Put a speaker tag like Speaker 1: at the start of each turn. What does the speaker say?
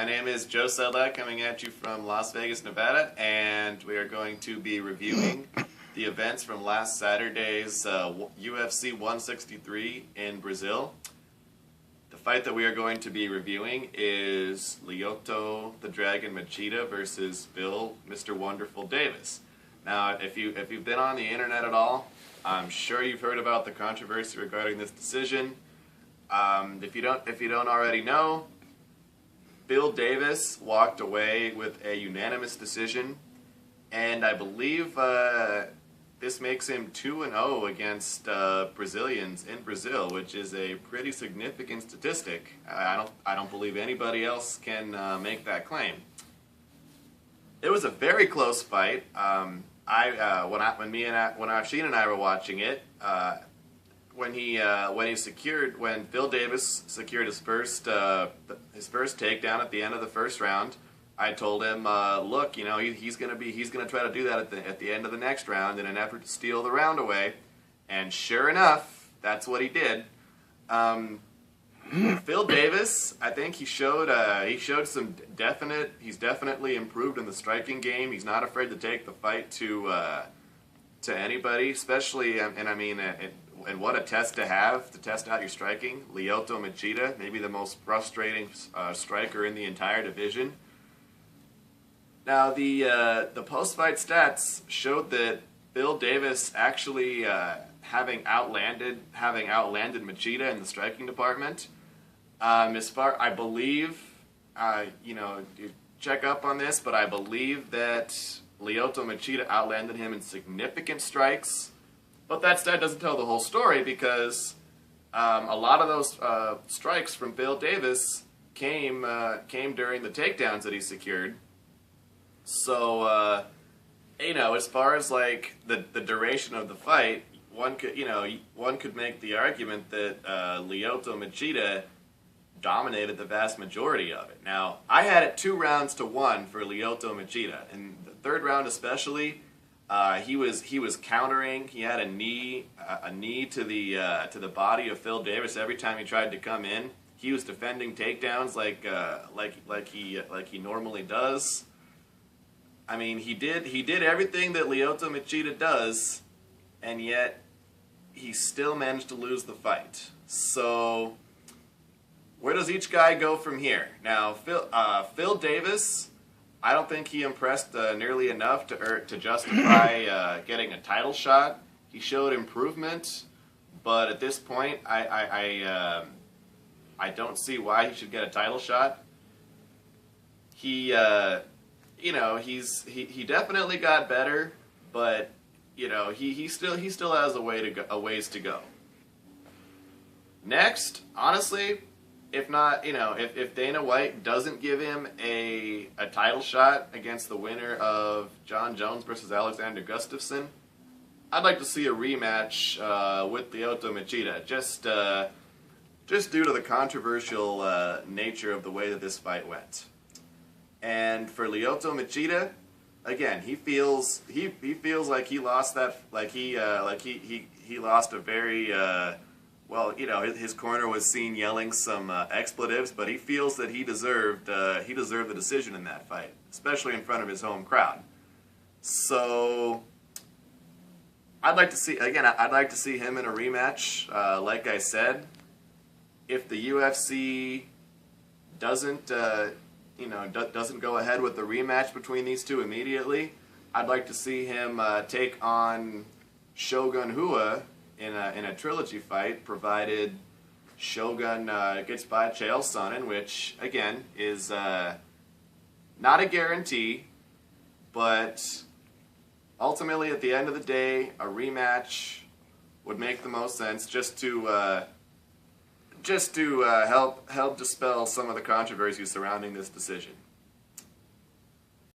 Speaker 1: My name is Joe Sedlak, coming at you from Las Vegas, Nevada, and we are going to be reviewing the events from last Saturday's UFC 163 in Brazil. The fight that we are going to be reviewing is Lyoto the Dragon Machida versus Bill Mr. Wonderful Davis. Now, if you've been on the internet at all, I'm sure you've heard about the controversy regarding this decision. If you don't already know, Bill Davis walked away with a unanimous decision, and I believe this makes him 2-0 against Brazilians in Brazil, which is a pretty significant statistic. I don't believe anybody else can make that claim. It was a very close fight. When Afsheen and I were watching it, when Bill Davis secured his first takedown at the end of the first round, I told him, look, he's gonna try to do that at the end of the next round in an effort to steal the round away, and sure enough, that's what he did. Phil Davis, I think he showed he's definitely improved in the striking game. He's not afraid to take the fight to anybody, especially, and what a test to have to test out your striking. Lyoto Machida, maybe the most frustrating striker in the entire division. Now, the post-fight stats showed that Bill Davis actually having outlanded Machida in the striking department. I believe, check up on this, but I believe that Lyoto Machida outlanded him in significant strikes. But that stat doesn't tell the whole story, because a lot of those strikes from Bill Davis came during the takedowns that he secured. So, as far as like the duration of the fight, one could make the argument that Lyoto Machida dominated the vast majority of it. Now, I had it 2-1 for Lyoto Machida. In the third round especially, he was countering. He had a knee to the body of Phil Davis every time he tried to come in. He was defending takedowns like he normally does. I mean, he did everything that Lyoto Machida does, and yet he still managed to lose the fight. So, where does each guy go from here? Now, Phil Davis, I don't think he impressed nearly enough to justify getting a title shot. He showed improvement, but at this point, I don't see why he should get a title shot. He definitely got better, but he still has a ways to go. Next, honestly, if Dana White doesn't give him a title shot against the winner of John Jones versus Alexander Gustafsson, I'd like to see a rematch with Lyoto Machida, just due to the controversial nature of the way that this fight went. And for Lyoto Machida, again, he feels like he lost he lost a very his corner was seen yelling some expletives, but he feels that he deserved the decision in that fight, especially in front of his home crowd. So I'd like to see him in a rematch. Like I said, if the UFC doesn't go ahead with the rematch between these two immediately, I'd like to see him take on Shogun Rua in a trilogy fight, provided Shogun gets by Chael Sonnen, which again is not a guarantee, but ultimately at the end of the day, a rematch would make the most sense, just to help dispel some of the controversies surrounding this decision.